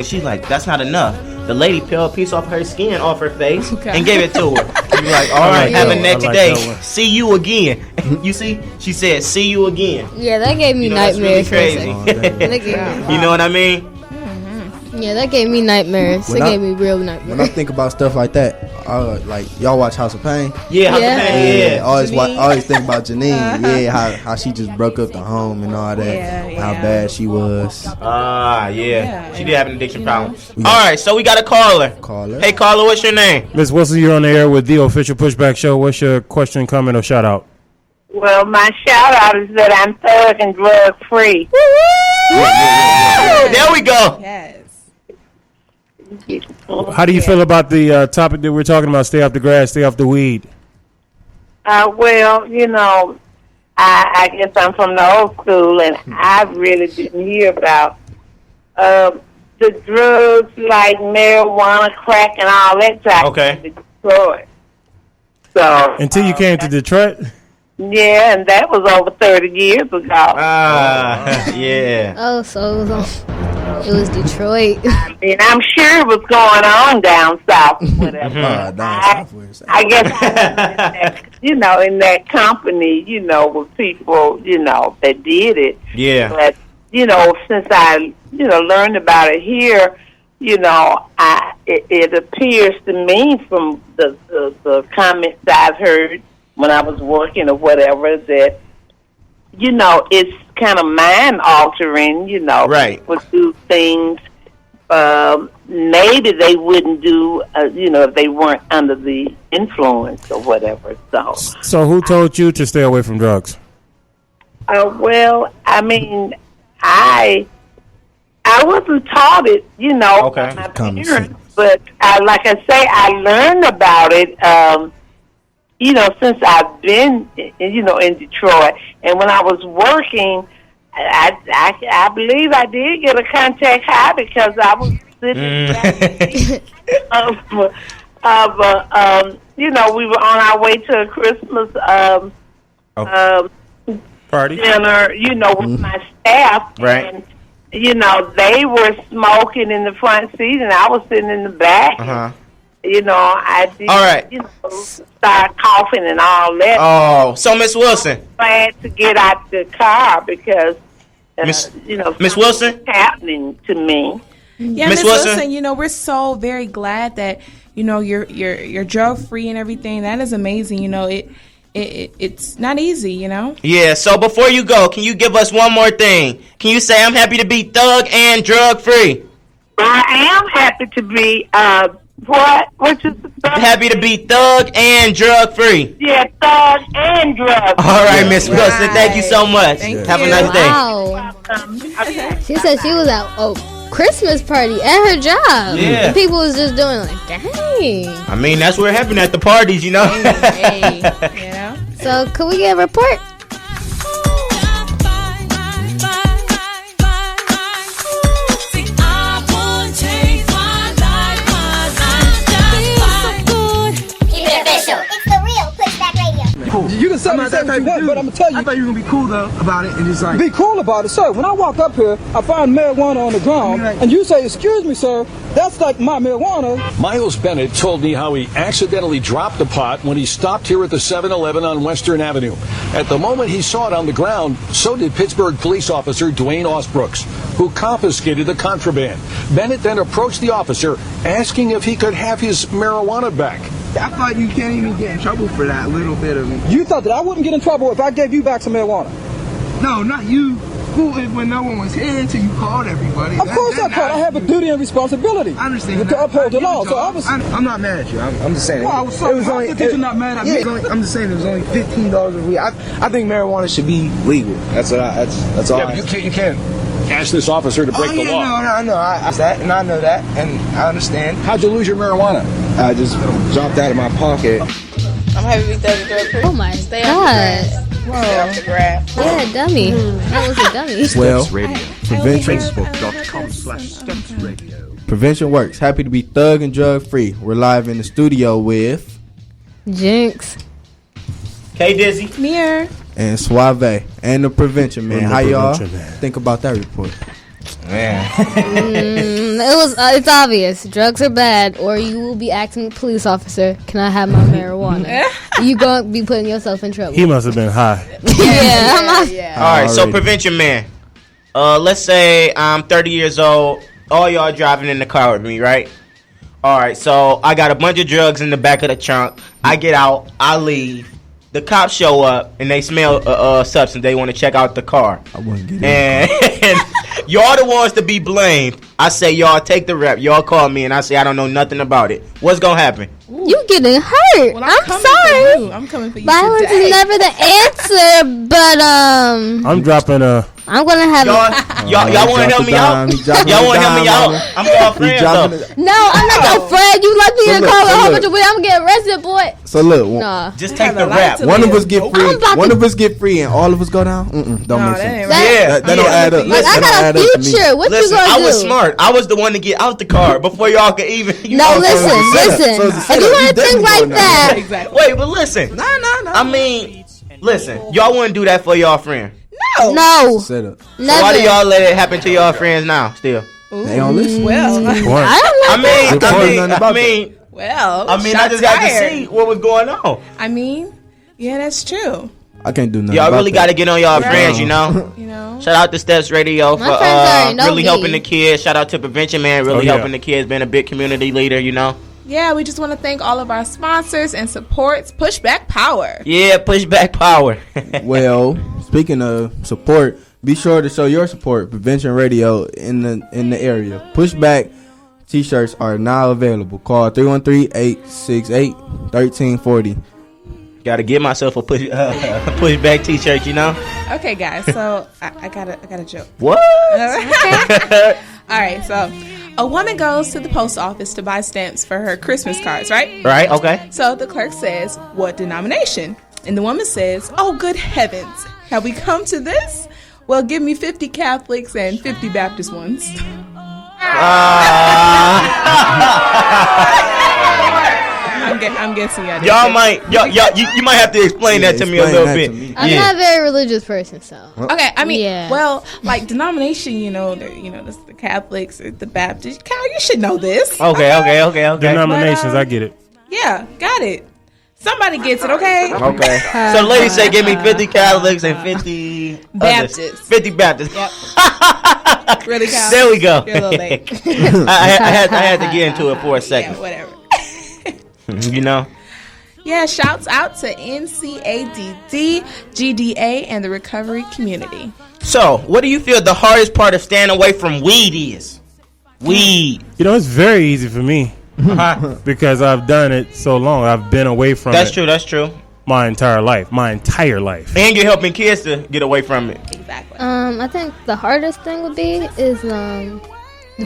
She's like, that's not enough. The lady peeled a piece off her skin off her face and gave it to her. You're like, all right, have a next day. See you again. You see? She said, see you again. Yeah, that gave me nightmares. Really crazy. You know what I mean? Yeah, that gave me nightmares. It gave me real nightmares. When I think about stuff like that, like y'all watch House of Pain? Yeah, House of Pain. Yeah. Always think about Janine. Yeah, how she just broke up the home and all that. Yeah. How bad she was. Yeah. She did have an addiction problem. All right, so we got a caller. Hey, caller, what's your name? Miss Wilson, you're on the air with the official Pushback Show. What's your question, comment, or shout out? Well, my shout out is that I'm thug and drug free. There we go. Yes. How do you feel about the topic that we're talking about? Stay off the grass, stay off the weed. Well, you know, I guess I'm from the old school, and I really didn't hear about the drugs like marijuana, crack, and all that type of Detroit. So until you came to Detroit. Yeah, and that was over 30 years ago. Yeah. Oh, so it was Detroit. I mean, I'm sure it was going on down south or whatever. I guess, in that company, with people, that did it. Yeah. But, since I, learned about it here, it appears to me from the comments I've heard when I was working or whatever that, it's kind of mind altering, right. People do things maybe they wouldn't do, if they weren't under the influence or whatever. So who told you to stay away from drugs? Well, I mean, I wasn't taught it, by my parents, but like I say, I learned about it, since I've been, in Detroit. And when I was working, I believe I did get a contact high because I was sitting we were on our way to a Christmas party dinner, with my staff. Right. And, they were smoking in the front seat, and I was sitting in the back. Uh-huh. I did, all right. Start coughing and all that. Oh, so Miss Wilson. Glad to get out the car because, Miss Wilson, happening to me. Yeah, Miss Wilson, we're so very glad that you're drug free and everything. That is amazing. It's not easy. Yeah. So before you go, can you give us one more thing? Can you say I'm happy to be thug and drug free? I am happy to be. What is happy to be thug and drug free. Yeah, thug and drug. All right, Miss Wilson, thank you so much. Have a nice day. Wow. She said she was at a Christmas party at her job. Yeah. And people was just doing like, dang. I mean, that's what happened at the parties, Hey. So, could we get a report? You can say that type of but I'm gonna tell you. I thought you were gonna be cool though about it and just like be cool about it, sir. When I walk up here, I find marijuana on the ground, and you say, "Excuse me, sir, that's like my marijuana." Miles Bennett told me how he accidentally dropped the pot when he stopped here at the 7-Eleven on Western Avenue. At the moment he saw it on the ground, so did Pittsburgh police officer Dwayne Osbrooks, who confiscated the contraband. Bennett then approached the officer, asking if he could have his marijuana back. I thought you can't even get in trouble for that little bit of it. You thought that I wouldn't get in trouble if I gave you back some marijuana? No, not you. When no one was here until you called everybody. Of course I called. I have a duty and responsibility. I understand to uphold the law. So I'm not mad at you. I'm just saying. Well, I was so you're not mad at me. I'm just saying it was only $15 a week. I think marijuana should be legal. That's all. Yeah, but you can't ask this officer to break the law. No. I know that, and I understand. How'd you lose your marijuana? I just dropped out of my pocket. I'm happy to be thug drug free. Oh my Stay God. Stay off the grass. Yeah, dummy. That was a dummy. Well, prevention. Facebook.com/StepsRadio. Prevention works. Happy to be thug and drug free. We're live in the studio with Jinx, K Dizzy, Mirror, and Suave and the prevention man. How y'all think about that report? Man. It's obvious. Drugs are bad, or you will be asking the police officer, "Can I have my marijuana?" You gonna be putting yourself in trouble. He must have been high. Yeah. All right, so prevention man. Let's say I'm 30 years old. All y'all driving in the car with me, right? All right, so I got a bunch of drugs in the back of the trunk. I get out, I leave. The cops show up and they smell substance. They want to check out the car. I wouldn't get it. And y'all the ones to be blamed. I say y'all take the rep. Y'all call me and I say I don't know nothing about it. What's gonna happen? You getting hurt? Well, I'm sorry. I'm coming for you. Violence today. is never the answer, but I'm dropping a. I'm gonna have y'all want to help me out? Y'all want to help me out? I'm your friend though. No, I'm not your friend. You left me in the car with a whole bunch of weed. I'm gonna get arrested, boy. So look, nah. Just take the rap. One of us get free. One of us get free, and all of us go down. Don't make sense. That don't add up. Like, I got a future. What listen, you gonna do? I was smart. I was the one to get out the car before y'all could even. No, listen. If you want to think like that, Exactly. Wait, but listen. No. I mean, listen. Y'all wouldn't do that for y'all friend. no, Set up. never. So why do y'all let it happen to y'all friends now? Still. They don't listen. Well, I don't know. I mean, I just had to see what was going on. I mean, yeah, that's true. I can't do nothing. Y'all really got to that. get on y'all friends, you know. Shout out to Steps Radio for My friends already know really me. helping the kids. Shout out to Prevention Man, really helping the kids, being a big community leader, you know. Yeah, we just want to thank all of our sponsors and supports. Pushback Power. Yeah, Pushback Power. Well, speaking of support, be sure to show your support. Prevention Radio in the area. Pushback T-shirts are now available. Call 313-868-1340. Got to get myself a pushback T-shirt, you know. Okay, guys. So I got a joke. What? All right. So a woman goes to the post office to buy stamps for her Christmas cards, right? Right. Okay. So the clerk says, "What denomination?" And the woman says, "Oh, good heavens! Have we come to this? Well, give me 50 Catholics and 50 Baptist ones." I'm guessing y'all might you might have to explain that to me a little bit. I'm not a very religious person, so. Okay, I mean, well, like denomination, the Catholics, the Baptists. Kyle, you should know this. Okay. Denominations, I get it. Yeah, got it. Somebody gets it, okay? Okay. So the lady said, "Give me 50 Catholics and 50 Baptists." 50 Baptists. Yep. Really, Kyle? There we go. You're a little late. I had to get into it for a second. Yeah, whatever. You know. Yeah, shouts out to NCADD, GDA, and the recovery community. So, what do you feel the hardest part of staying away from weed is? Weed. It's very easy for me because I've done it so long. I've been away from it. That's true. My entire life. And you're helping kids to get away from it. Exactly. I think the hardest thing would be is the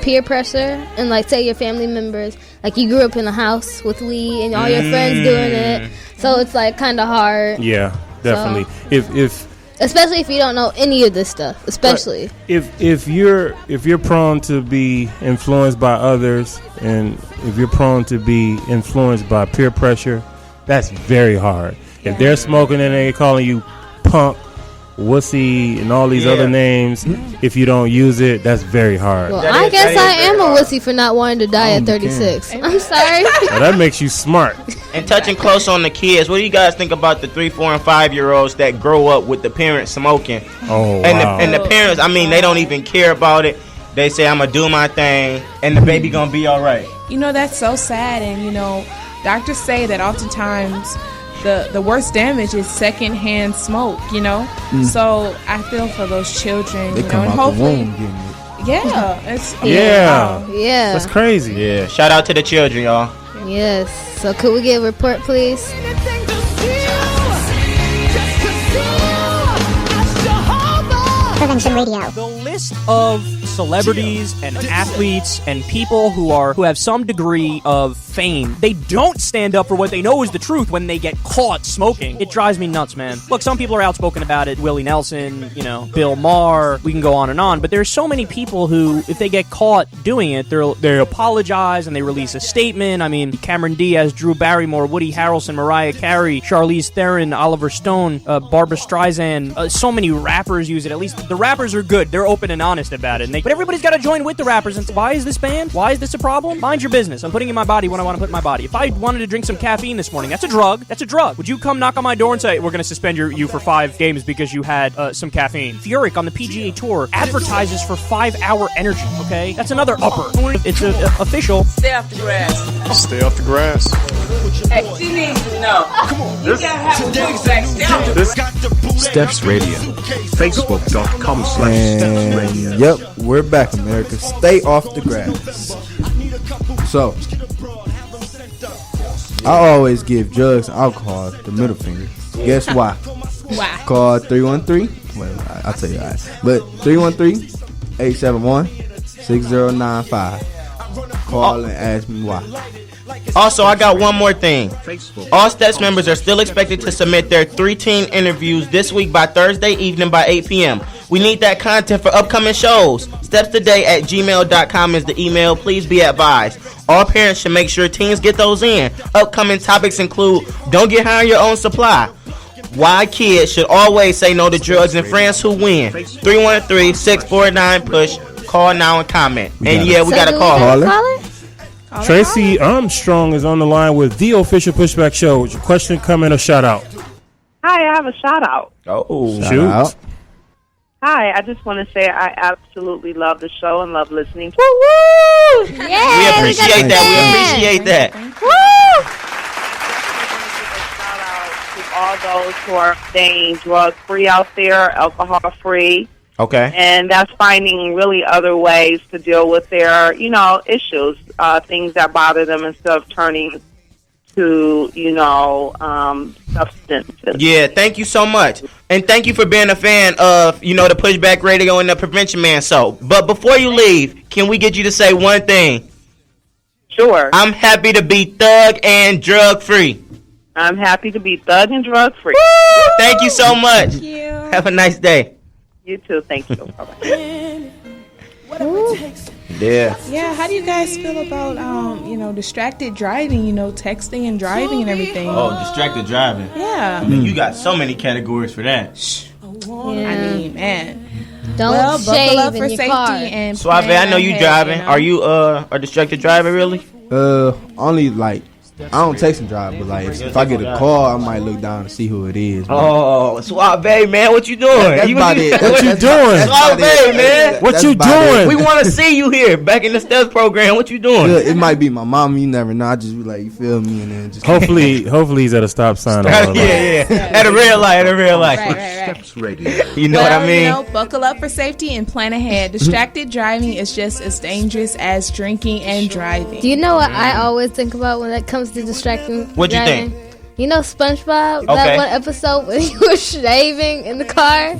peer pressure, and like say your family members, like you grew up in a house with weed and all your friends doing it, so it's like kind of hard. Yeah, definitely. So, especially if you don't know any of this stuff, especially if you're prone to be influenced by others, and if you're prone to be influenced by peer pressure, that's very hard. If they're smoking and they're calling you punk, wussy, and all these other names, if you don't use it, that's very hard. Well, I guess I am a wussy for not wanting to die at 36. I'm sorry. Well, that makes you smart. And touching close on the kids, what do you guys think about the 3, 4, and 5-year-olds that grow up with the parents smoking? Oh, and the parents, I mean, they don't even care about it. They say, "I'm gonna do my thing, and the baby gonna be all right." That's so sad, and doctors say that oftentimes the worst damage is secondhand smoke, So I feel for those children, They come and out hopefully, the womb getting it. Yeah. That's crazy. Yeah, shout out to the children, y'all. Yes. So could we get a report, please? Prevention Radio. The list of celebrities and athletes and people who have some degree of fame, they don't stand up for what they know is the truth when they get caught smoking. It drives me nuts, man. Look, some people are outspoken about it. Willie Nelson, Bill Maher. We can go on and on. But there's so many people who, if they get caught doing it, they apologize and they release a statement. I mean, Cameron Diaz, Drew Barrymore, Woody Harrelson, Mariah Carey, Charlize Theron, Oliver Stone, Barbra Streisand. So many rappers use it. At least the rappers are good. They're open and honest about it. And they But everybody's got to join with the rappers. And why is this banned? Why is this a problem? Mind your business. I'm putting in my body what I want to put in my body. If I wanted to drink some caffeine this morning, that's a drug. That's a drug. Would you come knock on my door and say, we're going to suspend you for 5 games because you had some caffeine? Furyk on the PGA Tour advertises for 5-hour energy, okay? That's another upper. It's official. Stay off the grass. Stay off the grass. Hey, she needs to know. Come on. You gotta have a back. Stay off the grass. Steps Radio. Facebook.com/Steps Radio. Yep, we're back, America. Stay off the grass. So, I always give drugs and alcohol the middle finger. Guess why? Why? Call 313. Well, I'll tell you that. But 313-871-6095. Call and ask me why. Also, I got one more thing. All Steps members are still expected to submit their 3-teen interviews this week by Thursday evening by 8 p.m. We need that content for upcoming shows. StepsToday@gmail.com is the email. Please be advised. All parents should make sure teens get those in. Upcoming topics include don't get high on your own supply. Why kids should always say no to drugs and friends who win. 313-649-PUSH. Call now and comment. And yeah, we got a call. Tracy Armstrong is on the line with the official Pushback Show. Your question, comment, or shout out? Hi, I have a shout out. Oh, shoot. Out. Hi, I just want to say I absolutely love the show and love listening to Woo! We appreciate that. We appreciate that. Woo! all those who are staying drug-free out there, alcohol-free. Okay. And that's finding really other ways to deal with their, issues, things that bother them instead of turning to, substances. Yeah, thank you so much. And thank you for being a fan of, the Pushback Radio and the Prevention Man Show. But before you leave, can we get you to say one thing? Sure. I'm happy to be thug and drug-free. I'm happy to be thug and drug-free. Woo! Thank you so much. Thank you. Have a nice day. You too. Thank you. Bye-bye. Yeah. Yeah, how do you guys feel about, distracted driving, texting and driving and everything? Oh, distracted driving. Yeah. I mean, you got so many categories for that. I mean, man. Don't buckle up shave for in your safety car. and Suave, I know you ahead, driving. Are you a distracted driver, really? Only I don't text and drive, but if I get a call, I might look down to see who it is. Man. Oh, Suave, man, what you doing? That's about it. What you doing? Suave, man. What you doing? We want to see you here, back in the stealth program. What you doing? It might be my mom. You never know. I just be like, you feel me, and then just Hopefully he's at a stop sign. Yeah. At a red light. Right. Steps Radio. You know what I mean? Buckle up for safety and plan ahead. Distracted driving is just as dangerous as drinking and driving. Do you know what I always think about when it comes to distracting What'd you driving? think? You know SpongeBob? Okay. That one episode when he was shaving in the car?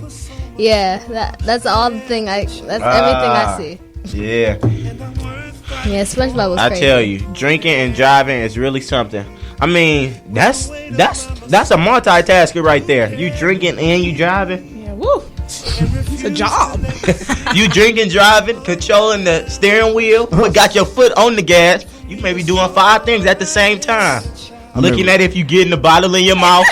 Yeah, that's all the thing that's everything I see. Yeah. Yeah, SpongeBob was I crazy. tell you, drinking and driving is really something. I mean, that's a multitasker right there. You drinking and you driving. Yeah, woo. It's a job. You drinking, driving, controlling the steering wheel, but got your foot on the gas. You may be doing 5 things at the same time. Looking at if you getting the bottle in your mouth.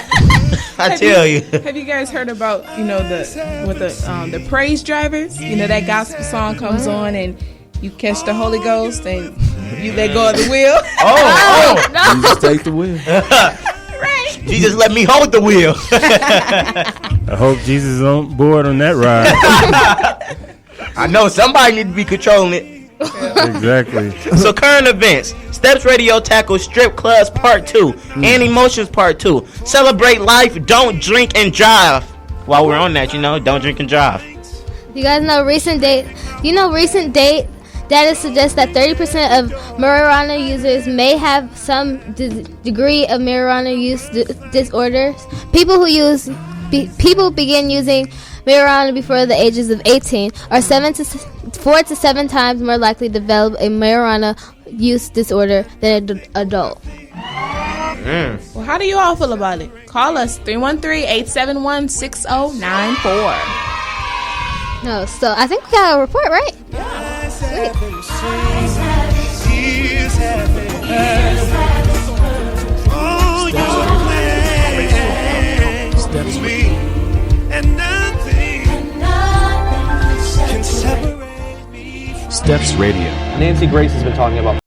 I tell you. Have you guys heard about the praise drivers? That gospel song comes on and you catch the Holy Ghost and you let go of the wheel. Oh. you just take the wheel. Right. Jesus let me hold the wheel. I hope Jesus is on board on that ride. I know somebody need to be controlling it. Exactly. So current events. Steps Radio tackles strip clubs part 2 and emotions part 2. Celebrate life. Don't drink and drive. While we're on that, don't drink and drive. You guys know recent data suggests that 30% of marijuana users may have some degree of marijuana use disorders. People begin using marijuana before the ages of 18 are 4 to 7 times more likely to develop a marijuana use disorder than an adult. Well, how do you all feel about it? Call us 313-871-6094. No, so I think we got a report, right? Yeah. Sweet. Steps and nothing can separate me Rx Radio. Nancy Grace has been talking about